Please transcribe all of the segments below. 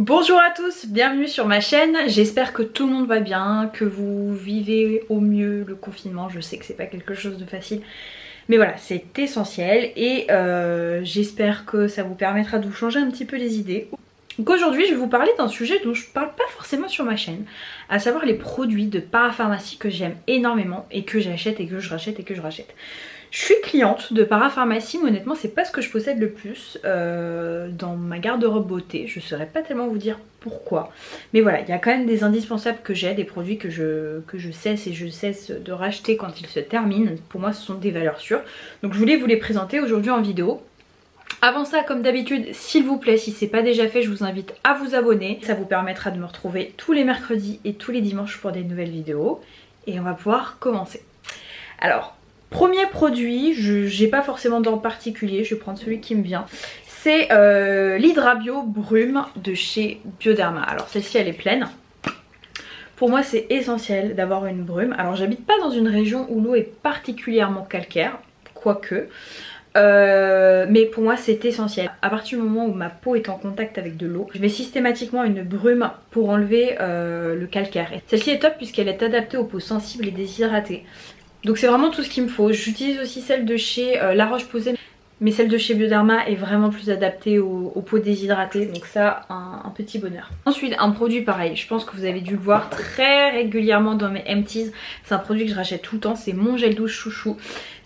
Bonjour à tous, bienvenue sur ma chaîne, j'espère que tout le monde va bien, que vous vivez au mieux le confinement. Je sais que c'est pas quelque chose de facile, mais voilà, c'est essentiel et j'espère que ça vous permettra de vous changer un petit peu les idées. Donc aujourd'hui je vais vous parler d'un sujet dont je parle pas forcément sur ma chaîne, à savoir les produits de parapharmacie que j'aime énormément et que j'achète et que je rachète et que je rachète. Je suis cliente de parapharmacie, mais honnêtement c'est pas ce que je possède le plus dans ma garde-robe beauté. Je saurais pas tellement vous dire pourquoi, mais voilà, il y a quand même des indispensables que j'ai, des produits que je cesse et je cesse de racheter quand ils se terminent. Pour moi ce sont des valeurs sûres, donc je voulais vous les présenter aujourd'hui en vidéo. Avant ça, comme d'habitude, s'il vous plaît, si c'est pas déjà fait, je vous invite à vous abonner. Ça vous permettra de me retrouver tous les mercredis et tous les dimanches pour des nouvelles vidéos. Et on va pouvoir commencer. Alors, premier produit, j'ai pas forcément d'ordre particulier, je vais prendre celui qui me vient. C'est l'Hydra Bio Brume de chez Bioderma. Alors celle-ci elle est pleine. Pour moi c'est essentiel d'avoir une brume. Alors j'habite pas dans une région où l'eau est particulièrement calcaire, quoique. Mais pour moi c'est essentiel. À partir du moment où ma peau est en contact avec de l'eau, je mets systématiquement une brume pour enlever le calcaire. Celle-ci est top puisqu'elle est adaptée aux peaux sensibles et déshydratées. Donc c'est vraiment tout ce qu'il me faut. J'utilise aussi celle de chez La Roche-Posay, mais celle de chez Bioderma est vraiment plus adaptée aux peaux déshydratées. Donc ça, un petit bonheur. Ensuite, un produit pareil, je pense que vous avez dû le voir très régulièrement dans mes empties. C'est un produit que je rachète tout le temps, c'est mon gel douche chouchou.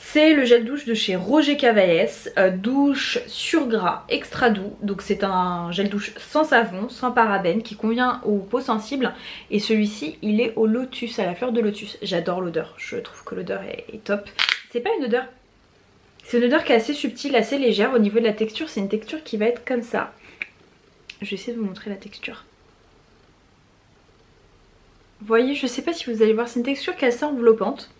C'est le gel douche de chez Roger Cavalès, douche sur gras extra doux. Donc c'est un gel douche sans savon, sans parabènes, qui convient aux peaux sensibles. Et celui-ci il est au lotus, à la fleur de lotus. J'adore l'odeur, je trouve que l'odeur est top. C'est pas une odeur, c'est une odeur qui est assez subtile, assez légère. Au niveau de la texture, c'est une texture qui va être comme ça. Je vais essayer de vous montrer la texture. Vous voyez, je sais pas si vous allez voir, c'est une texture qui est assez enveloppante.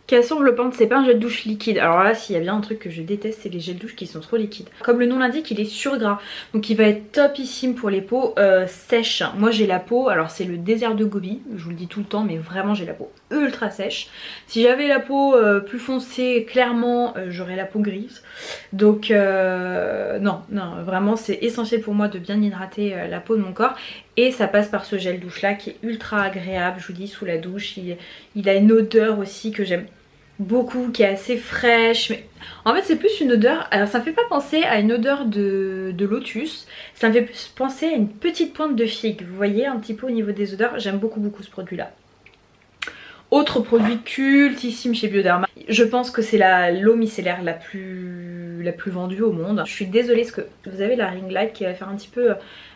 Qui est assez enveloppante, c'est pas un gel douche liquide. Alors là, s'il y a bien un truc que je déteste, c'est les gels douche qui sont trop liquides. Comme le nom l'indique, il est sur gras, donc il va être topissime pour les peaux sèches. Moi j'ai la peau, alors c'est le désert de Gobi, je vous le dis tout le temps, mais vraiment j'ai la peau ultra sèche. Si j'avais la peau plus foncée, clairement j'aurais la peau grise. Donc non, vraiment c'est essentiel pour moi de bien hydrater la peau de mon corps. Et ça passe par ce gel douche là qui est ultra agréable, je vous dis, sous la douche. Il a une odeur aussi que j'aime beaucoup, qui est assez fraîche. Mais en fait c'est plus une odeur, alors ça me fait pas penser à une odeur de lotus, ça me fait plus penser à une petite pointe de figue. Vous voyez un petit peu au niveau des odeurs, j'aime beaucoup ce produit là. Autre produit cultissime chez Bioderma, je pense que c'est l'eau micellaire la plus vendue au monde. Je suis désolée parce que vous avez la ring light qui va faire un petit peu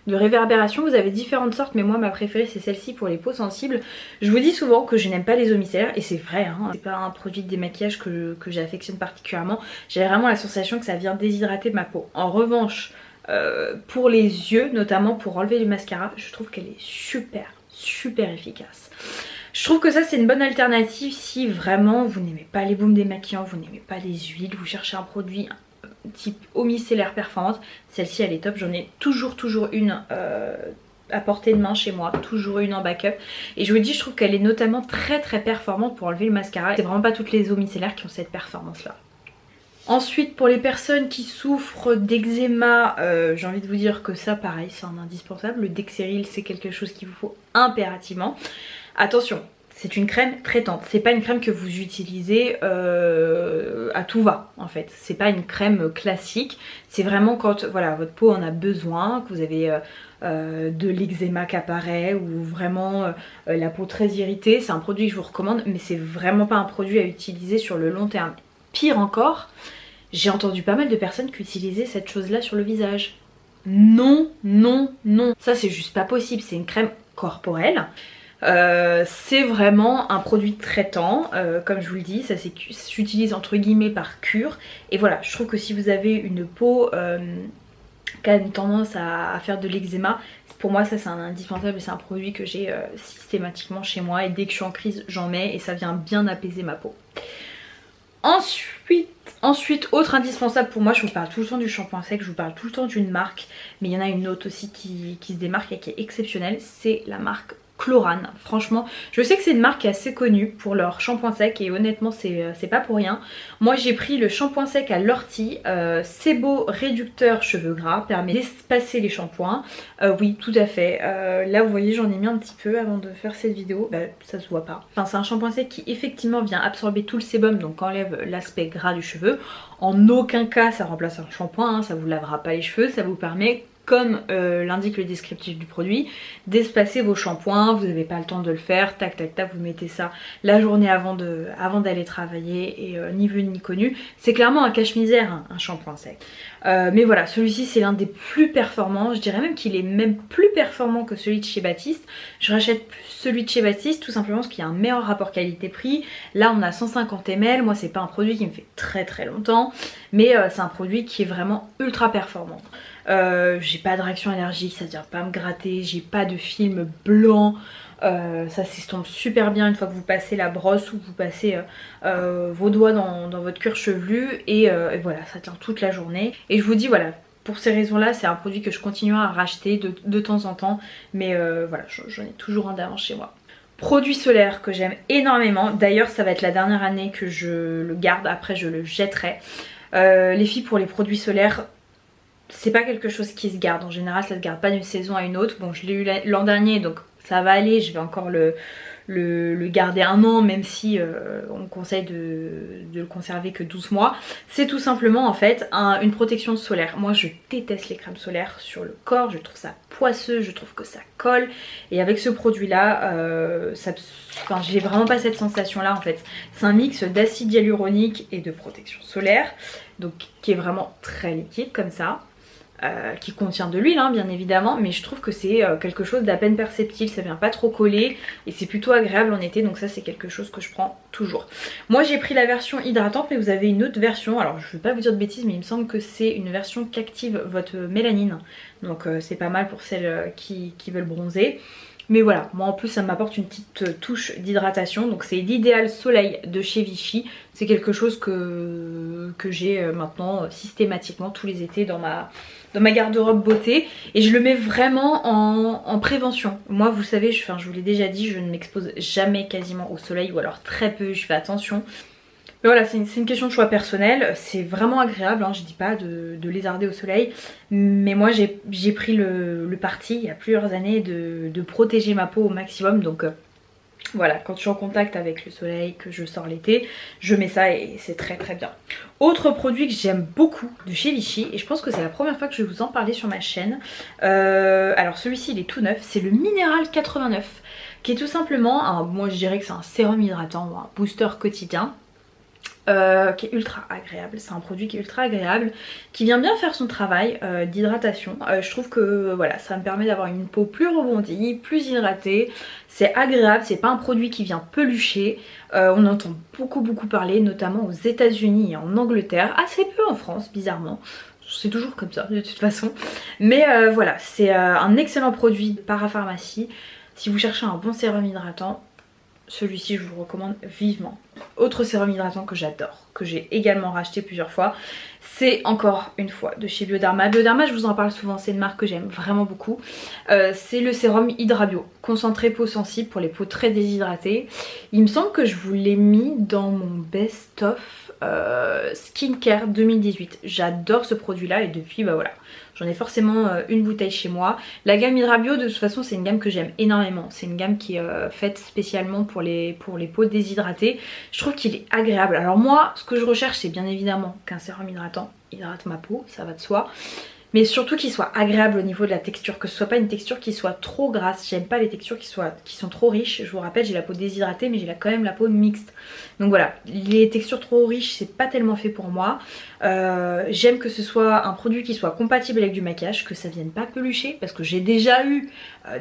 de réverbération. Vous avez différentes sortes, mais moi ma préférée c'est celle-ci pour les peaux sensibles. Je vous dis souvent que je n'aime pas les eaux micellaires et c'est vrai, hein, c'est pas un produit de démaquillage que j'affectionne particulièrement. J'ai vraiment la sensation que ça vient déshydrater ma peau. En revanche, pour les yeux, notamment pour enlever du mascara, je trouve qu'elle est super efficace. Je trouve que ça c'est une bonne alternative si vraiment vous n'aimez pas les baumes démaquillants, vous n'aimez pas les huiles, vous cherchez un produit type eau micellaire performante. Celle-ci elle est top, j'en ai toujours une à portée de main chez moi, toujours une en backup. Et je vous dis, je trouve qu'elle est notamment très performante pour enlever le mascara. C'est vraiment pas toutes les eaux micellaires qui ont cette performance là. Ensuite, pour les personnes qui souffrent d'eczéma, j'ai envie de vous dire que ça pareil c'est un indispensable. Le Dexeryl c'est quelque chose qu'il vous faut impérativement. Attention, c'est une crème traitante, c'est pas une crème que vous utilisez à tout va en fait. C'est pas une crème classique, c'est vraiment quand voilà, votre peau en a besoin, que vous avez de l'eczéma qui apparaît ou vraiment la peau très irritée. C'est un produit que je vous recommande, mais c'est vraiment pas un produit à utiliser sur le long terme. Pire encore, j'ai entendu pas mal de personnes qui utilisaient cette chose là sur le visage. Non, ça c'est juste pas possible, c'est une crème corporelle. C'est vraiment un produit traitant, comme je vous le dis, ça s'utilise entre guillemets par cure. Et voilà, je trouve que si vous avez une peau qui a une tendance à faire de l'eczéma, pour moi ça c'est un indispensable et c'est un produit que j'ai systématiquement chez moi. Et dès que je suis en crise j'en mets et ça vient bien apaiser ma peau. Ensuite, autre indispensable pour moi, je vous parle tout le temps du shampoing sec, je vous parle tout le temps d'une marque, mais il y en a une autre aussi qui se démarque et qui est exceptionnelle, c'est la marque Chlorane. Franchement, je sais que c'est une marque qui est assez connue pour leur shampoing sec et honnêtement c'est pas pour rien. Moi j'ai pris le shampoing sec à l'ortie, c'est beau, réducteur cheveux gras, permet d'espacer les shampoings. Oui tout à fait, là vous voyez j'en ai mis un petit peu avant de faire cette vidéo, bah, ça se voit pas. Enfin c'est un shampoing sec qui effectivement vient absorber tout le sébum, donc enlève l'aspect gras du cheveu. En aucun cas ça remplace un shampoing, hein, ça vous lavera pas les cheveux, ça vous permet, comme l'indique le descriptif du produit, d'espacer vos shampoings. Vous n'avez pas le temps de le faire, tac tac tac, vous mettez ça la journée avant d'aller travailler et ni vu ni connu. C'est clairement un cache-misère, hein, un shampoing sec. Mais voilà, celui-ci c'est l'un des plus performants, je dirais même qu'il est même plus performant que celui de chez Baptiste. Je rachète plus celui de chez Baptiste tout simplement parce qu'il y a un meilleur rapport qualité-prix. Là on a 150 ml, moi c'est pas un produit qui me fait très longtemps, mais c'est un produit qui est vraiment ultra performant. J'ai pas de réaction allergique, c'est-à-dire pas me gratter, j'ai pas de film blanc, ça s'estompe super bien une fois que vous passez la brosse ou que vous passez vos doigts dans votre cuir chevelu et voilà, ça tient toute la journée. Et je vous dis voilà, pour ces raisons là c'est un produit que je continue à racheter de temps en temps, mais voilà, j'en ai toujours un d'avance chez moi. Produit solaire que j'aime énormément, d'ailleurs ça va être la dernière année que je le garde, après je le jetterai. Les filles, pour les produits solaires, c'est pas quelque chose qui se garde, en général ça se garde pas d'une saison à une autre. Bon je l'ai eu l'an dernier donc ça va aller, je vais encore le garder un an, même si on conseille de le conserver que 12 mois. C'est tout simplement en fait une protection solaire. Moi je déteste les crèmes solaires sur le corps, je trouve ça poisseux, je trouve que ça colle, et avec ce produit là enfin, j'ai vraiment pas cette sensation là en fait. C'est un mix d'acide hyaluronique et de protection solaire, donc qui est vraiment très liquide comme ça. Qui contient de l'huile hein, bien évidemment, mais je trouve que c'est quelque chose d'à peine perceptible, ça vient pas trop coller et c'est plutôt agréable en été, donc ça c'est quelque chose que je prends toujours. Moi j'ai pris la version hydratante, mais vous avez une autre version, alors je vais pas vous dire de bêtises mais il me semble que c'est une version qui active votre mélanine, donc c'est pas mal pour celles qui veulent bronzer. Mais voilà, moi en plus ça m'apporte une petite touche d'hydratation. Donc c'est l'Idéal Soleil de chez Vichy. C'est quelque chose que j'ai maintenant systématiquement tous les étés dans ma garde-robe beauté. Et je le mets vraiment en prévention. Moi vous savez, je vous l'ai déjà dit, je ne m'expose jamais quasiment au soleil, ou alors très peu, je fais attention. Mais voilà, c'est une question de choix personnel, c'est vraiment agréable, hein, je dis pas de lézarder au soleil, mais moi j'ai pris le parti il y a plusieurs années de protéger ma peau au maximum, donc voilà, quand je suis en contact avec le soleil, que je sors l'été, je mets ça et c'est très bien. Autre produit que j'aime beaucoup de chez Vichy, et je pense que c'est la première fois que je vais vous en parler sur ma chaîne, alors celui-ci il est tout neuf, c'est le Minéral 89, qui est tout simplement, moi je dirais que c'est un sérum hydratant ou un booster quotidien. Qui est ultra agréable, c'est un produit qui est ultra agréable, qui vient bien faire son travail d'hydratation. Je trouve que voilà, ça me permet d'avoir une peau plus rebondie, plus hydratée, c'est agréable, c'est pas un produit qui vient pelucher. On entend beaucoup parler, notamment aux États-Unis et en Angleterre, assez peu en France bizarrement. C'est toujours comme ça de toute façon, mais voilà, c'est un excellent produit de parapharmacie. Si vous cherchez un bon sérum hydratant, celui-ci je vous le recommande vivement. Autre sérum hydratant que j'adore, que j'ai également racheté plusieurs fois, c'est encore une fois de chez Bioderma. Bioderma, je vous en parle souvent, c'est une marque que j'aime vraiment beaucoup. C'est le sérum Hydrabio, concentré peau sensible pour les peaux très déshydratées. Il me semble que je vous l'ai mis dans mon best-of skincare 2018. J'adore ce produit là et depuis bah voilà, j'en ai forcément une bouteille chez moi. La gamme Hydrabio de toute façon c'est une gamme que j'aime énormément. C'est une gamme qui est faite spécialement pour les peaux déshydratées. Je trouve qu'il est agréable. Alors moi ce que je recherche c'est bien évidemment qu'un sérum hydratant hydrate ma peau, ça va de soi. Mais surtout qu'il soit agréable au niveau de la texture, que ce soit pas une texture qui soit trop grasse. J'aime pas les textures qui sont trop riches. Je vous rappelle, j'ai la peau déshydratée mais j'ai quand même la peau mixte. Donc voilà, les textures trop riches c'est pas tellement fait pour moi. J'aime que ce soit un produit qui soit compatible avec du maquillage, que ça vienne pas pelucher, parce que j'ai déjà eu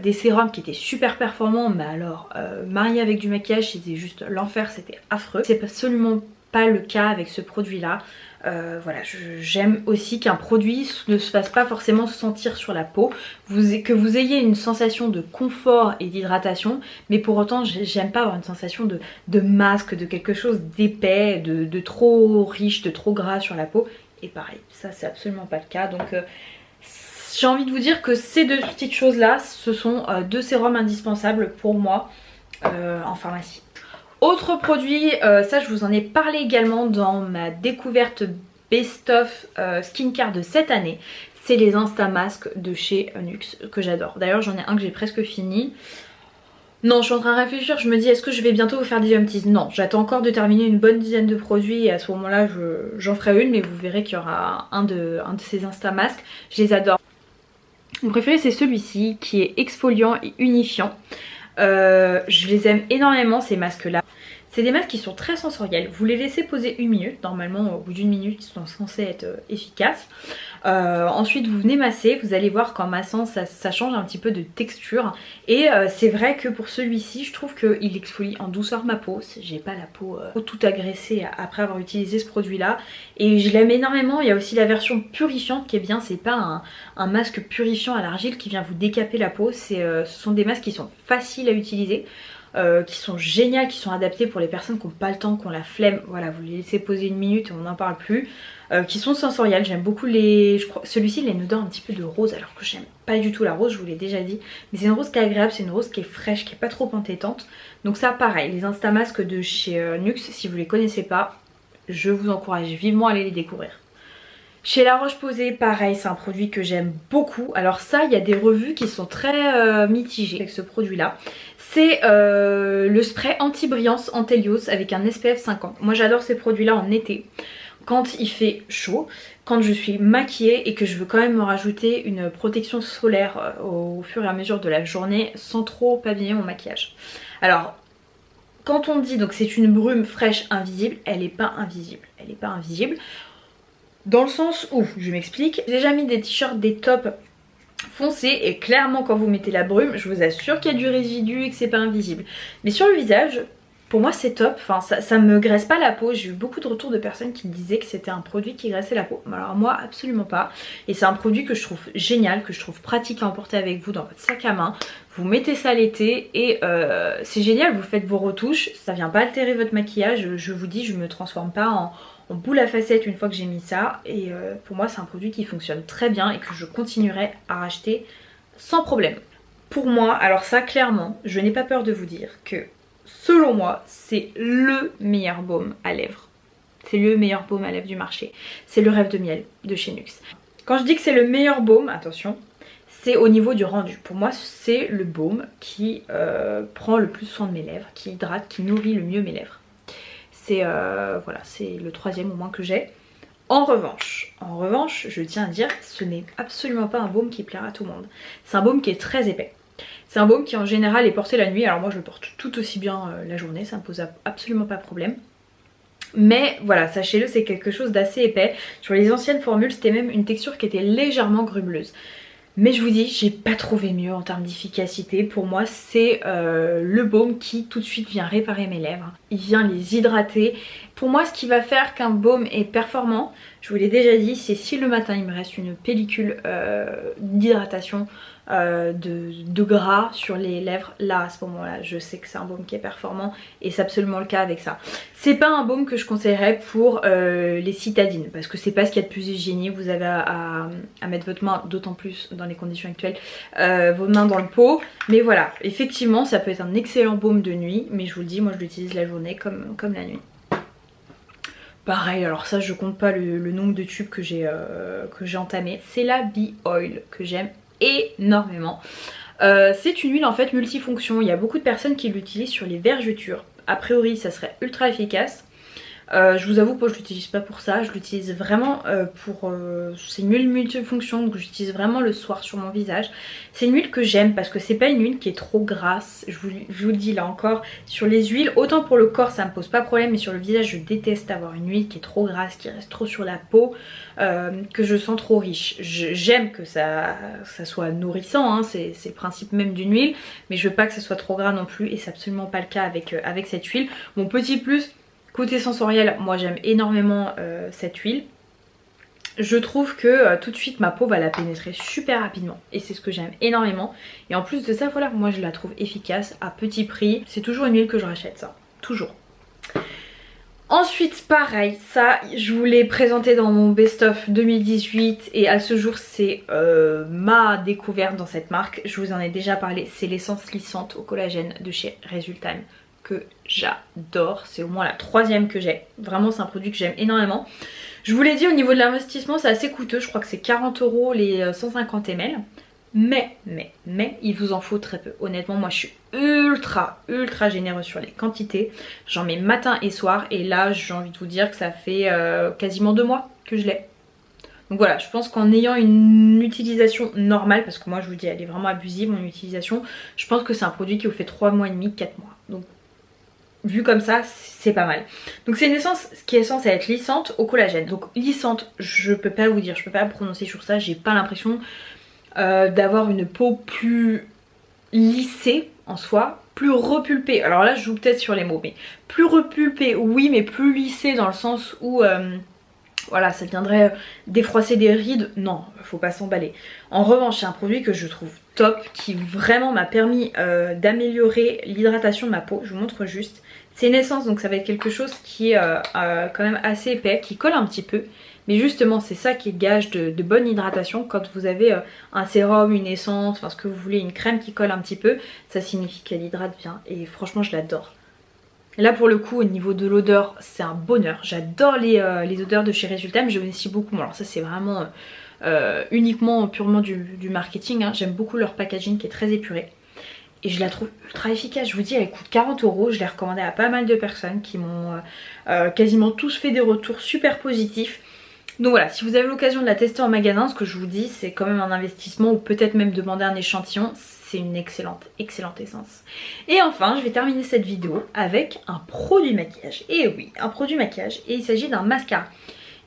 des sérums qui étaient super performants, mais alors mariés avec du maquillage c'était juste l'enfer, c'était affreux. C'est absolument pas le cas avec ce produit là. Voilà, j'aime aussi qu'un produit ne se fasse pas forcément sentir sur la peau, que vous ayez une sensation de confort et d'hydratation, mais pour autant j'aime pas avoir une sensation de masque, de quelque chose d'épais, de trop riche, de trop gras sur la peau. Et pareil, ça c'est absolument pas le cas, donc j'ai envie de vous dire que ces deux petites choses là, ce sont deux sérums indispensables pour moi en pharmacie. Autre produit, ça je vous en ai parlé également dans ma découverte Best of Skincare de cette année. C'est les Instamasks de chez NYX que j'adore. D'ailleurs j'en ai un que j'ai presque fini. Non, je suis en train de réfléchir, je me dis est-ce que je vais bientôt vous faire des empties? Non, j'attends encore de terminer une bonne dizaine de produits et à ce moment là j'en ferai une, mais vous verrez qu'il y aura un de ces Instamasks. Je les adore. Mon préféré c'est celui-ci qui est exfoliant et unifiant. Je les aime énormément ces masques là. C'est des masques qui sont très sensoriels. Vous les laissez poser 1 minute. Normalement au bout d'1 minute ils sont censés être efficaces. Ensuite vous venez masser. Vous allez voir qu'en massant ça change un petit peu de texture. Et c'est vrai que pour celui-ci je trouve qu'il exfolie en douceur ma peau. J'ai pas la peau tout agressée après avoir utilisé ce produit là. Et je l'aime énormément. Il y a aussi la version purifiante qui est bien. C'est pas un masque purifiant à l'argile qui vient vous décaper la peau. Ce sont des masques qui sont faciles à utiliser. Qui sont géniales, qui sont adaptées pour les personnes qui n'ont pas le temps, qui ont la flemme. Voilà, vous les laissez poser 1 minute et on n'en parle plus. Qui sont sensoriales, j'aime beaucoup les... Celui-ci il a une odeur un petit peu de rose alors que j'aime pas du tout la rose, je vous l'ai déjà dit. Mais c'est une rose qui est agréable, c'est une rose qui est fraîche, qui est pas trop entêtante. Donc ça pareil, les Instamasks de chez NYX, si vous les connaissez pas, je vous encourage vivement à aller les découvrir. Chez La Roche-Posay, pareil, c'est un produit que j'aime beaucoup. Alors ça, il y a des revues qui sont très mitigées avec ce produit-là. C'est le spray anti-brillance Antelios avec un SPF 50. Moi j'adore ces produits-là en été, quand il fait chaud, quand je suis maquillée et que je veux quand même me rajouter une protection solaire au fur et à mesure de la journée sans trop abîmer mon maquillage. Alors, quand on dit donc c'est une brume fraîche invisible, elle n'est pas invisible. Elle n'est pas invisible. Dans le sens où, je m'explique, j'ai déjà mis des t-shirts, des tops foncés et clairement quand vous mettez la brume, je vous assure qu'il y a du résidu et que c'est pas invisible. Mais sur le visage, pour moi c'est top, enfin ça me graisse pas la peau. J'ai eu beaucoup de retours de personnes qui disaient que c'était un produit qui graissait la peau. Alors moi absolument pas. Et c'est un produit que je trouve génial, que je trouve pratique à emporter avec vous dans votre sac à main. Vous mettez ça l'été et c'est génial, vous faites vos retouches, ça vient pas altérer votre maquillage. Je vous dis, je me transforme pas en boule à facettes une fois que j'ai mis ça. Et pour moi c'est un produit qui fonctionne très bien et que je continuerai à racheter sans problème. Pour moi, alors ça clairement, je n'ai pas peur de vous dire que selon moi, c'est le meilleur baume à lèvres. C'est le meilleur baume à lèvres du marché. C'est le Rêve de Miel de chez NYX. Quand je dis que c'est le meilleur baume, attention, c'est au niveau du rendu. Pour moi, c'est le baume qui prend le plus soin de mes lèvres, qui hydrate, qui nourrit le mieux mes lèvres. C'est voilà, c'est le 3e au moins que j'ai. En revanche, je tiens à dire, ce n'est absolument pas un baume qui plaira à tout le monde. C'est un baume qui est très épais. C'est un baume qui en général est porté la nuit. Alors moi je le porte tout aussi bien la journée, ça me pose absolument pas de problème. Mais voilà, sachez-le, c'est quelque chose d'assez épais. Sur les anciennes formules, c'était même une texture qui était légèrement grumeleuse. Mais je vous dis, j'ai pas trouvé mieux en termes d'efficacité. Pour moi, c'est le baume qui tout de suite vient réparer mes lèvres. Il vient les hydrater. Pour moi, ce qui va faire qu'un baume est performant, je vous l'ai déjà dit, c'est si le matin il me reste une pellicule d'hydratation de gras sur les lèvres, là à ce moment là je sais que c'est un baume qui est performant et c'est absolument le cas avec ça. C'est pas un baume que je conseillerais pour les citadines parce que c'est pas ce qu'il y a de plus hygiénique. Vous avez à mettre votre main, d'autant plus dans les conditions actuelles, vos mains dans le pot. Mais voilà, effectivement ça peut être un excellent baume de nuit, mais je vous le dis, moi je l'utilise la journée comme la nuit. Pareil, alors ça je compte pas le nombre de tubes que j'ai entamé. C'est la Bee Oil que j'aime énormément. C'est une huile en fait multifonction. Il y a beaucoup de personnes qui l'utilisent sur les vergetures. A priori ça serait ultra efficace. Je vous avoue que moi je l'utilise pas pour ça, je l'utilise vraiment pour... c'est une huile multifonction, donc j'utilise vraiment le soir sur mon visage. C'est une huile que j'aime parce que c'est pas une huile qui est trop grasse, je vous le dis là encore. Sur les huiles, autant pour le corps ça me pose pas problème, mais sur le visage je déteste avoir une huile qui est trop grasse, qui reste trop sur la peau, que je sens trop riche. J'aime que ça soit nourrissant, hein, c'est le principe même d'une huile, mais je veux pas que ça soit trop gras non plus et c'est absolument pas le cas avec cette huile. Mon petit plus... Côté sensoriel, moi j'aime énormément cette huile. Je trouve que tout de suite ma peau va la pénétrer super rapidement et c'est ce que j'aime énormément. Et en plus de ça, voilà, moi je la trouve efficace à petit prix. C'est toujours une huile que je rachète, ça, toujours. Ensuite pareil, ça je vous l'ai présenté dans mon best-of 2018 et à ce jour c'est ma découverte dans cette marque. Je vous en ai déjà parlé, c'est l'essence lissante au collagène de chez Resultime que j'adore. C'est au moins la 3e que j'ai, vraiment c'est un produit que j'aime énormément. Je vous l'ai dit, au niveau de l'investissement c'est assez coûteux, je crois que c'est 40 € les 150 ml. Mais il vous en faut très peu. Honnêtement moi je suis ultra généreuse sur les quantités. J'en mets matin et soir et là j'ai envie de vous dire que ça fait quasiment 2 mois que je l'ai. Donc voilà, je pense qu'en ayant une utilisation normale, parce que moi je vous dis elle est vraiment abusive mon utilisation, je pense que c'est un produit qui vous fait 3 mois et demi, 4 mois. Donc vu comme ça c'est pas mal. Donc c'est une essence qui est censée être lissante au collagène. Donc lissante je peux pas vous dire, je peux pas prononcer sur ça, j'ai pas l'impression d'avoir une peau plus lissée en soi, plus repulpée. Alors là je joue peut-être sur les mots, mais plus repulpée oui, mais plus lissée dans le sens où voilà, ça viendrait défroisser des rides. Non, faut pas s'emballer. En revanche c'est un produit que je trouve top, qui vraiment m'a permis d'améliorer l'hydratation de ma peau. Je vous montre juste. C'est une essence, donc ça va être quelque chose qui est quand même assez épais, qui colle un petit peu. Mais justement c'est ça qui est gage de bonne hydratation. Quand vous avez un sérum, une essence, enfin ce que vous voulez, une crème qui colle un petit peu, ça signifie qu'elle hydrate bien et franchement je l'adore. Là pour le coup au niveau de l'odeur c'est un bonheur. J'adore les odeurs de chez Resultime, j'aime aussi beaucoup. Bon, alors ça c'est vraiment uniquement purement du marketing, hein. J'aime beaucoup leur packaging qui est très épuré. Et je la trouve ultra efficace, je vous dis elle coûte 40 €, je l'ai recommandée à pas mal de personnes qui m'ont quasiment tous fait des retours super positifs. Donc voilà, si vous avez l'occasion de la tester en magasin, ce que je vous dis c'est quand même un investissement ou peut-être même demander un échantillon, c'est une excellente essence. Et enfin je vais terminer cette vidéo avec un produit maquillage. Et oui, un produit maquillage et il s'agit d'un mascara.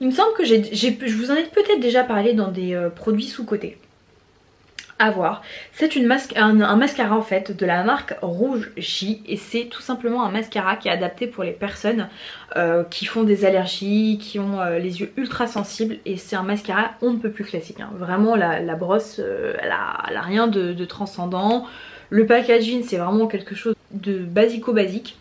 Il me semble que je vous en ai peut-être déjà parlé dans des produits sous-cotés. À voir. C'est un mascara en fait de la marque Rouge J et c'est tout simplement un mascara qui est adapté pour les personnes qui font des allergies, qui ont les yeux ultra sensibles et c'est un mascara on ne peut plus classique, hein. Vraiment la brosse elle a rien de transcendant. Le packaging c'est vraiment quelque chose de basico-basique.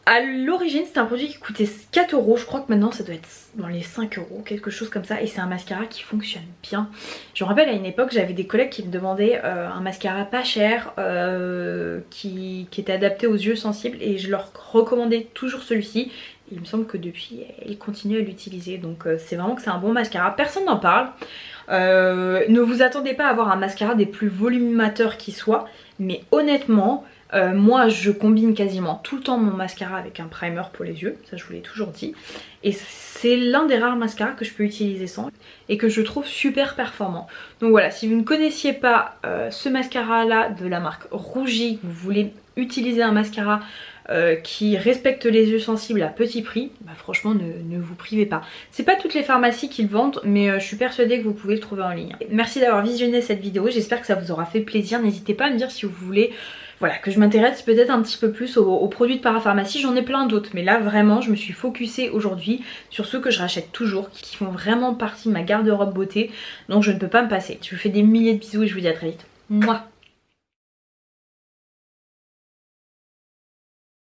À l'origine c'est un produit qui coûtait 4 €, je crois que maintenant ça doit être dans les 5 €, quelque chose comme ça. Et c'est un mascara qui fonctionne bien. Je me rappelle à une époque j'avais des collègues qui me demandaient un mascara pas cher qui était adapté aux yeux sensibles et je leur recommandais toujours celui-ci. Il me semble que depuis ils continuent à l'utiliser, donc c'est vraiment que c'est un bon mascara. Personne n'en parle. Ne vous attendez pas à avoir un mascara des plus voluminateurs qui soit, mais honnêtement moi je combine quasiment tout le temps mon mascara avec un primer pour les yeux, ça je vous l'ai toujours dit. Et c'est l'un des rares mascaras que je peux utiliser sans et que je trouve super performant. Donc voilà, si vous ne connaissiez pas ce mascara là de la marque Rougi, vous voulez utiliser un mascara qui respecte les yeux sensibles à petit prix, bah franchement ne vous privez pas. C'est pas toutes les pharmacies qui le vendent, mais je suis persuadée que vous pouvez le trouver en ligne. Merci d'avoir visionné cette vidéo, j'espère que ça vous aura fait plaisir. N'hésitez pas à me dire si vous voulez voilà, que je m'intéresse peut-être un petit peu plus aux produits de parapharmacie. J'en ai plein d'autres, mais là vraiment je me suis focusée aujourd'hui sur ceux que je rachète toujours, qui font vraiment partie de ma garde-robe beauté, donc je ne peux pas me passer. Je vous fais des milliers de bisous et je vous dis à très vite. Mouah.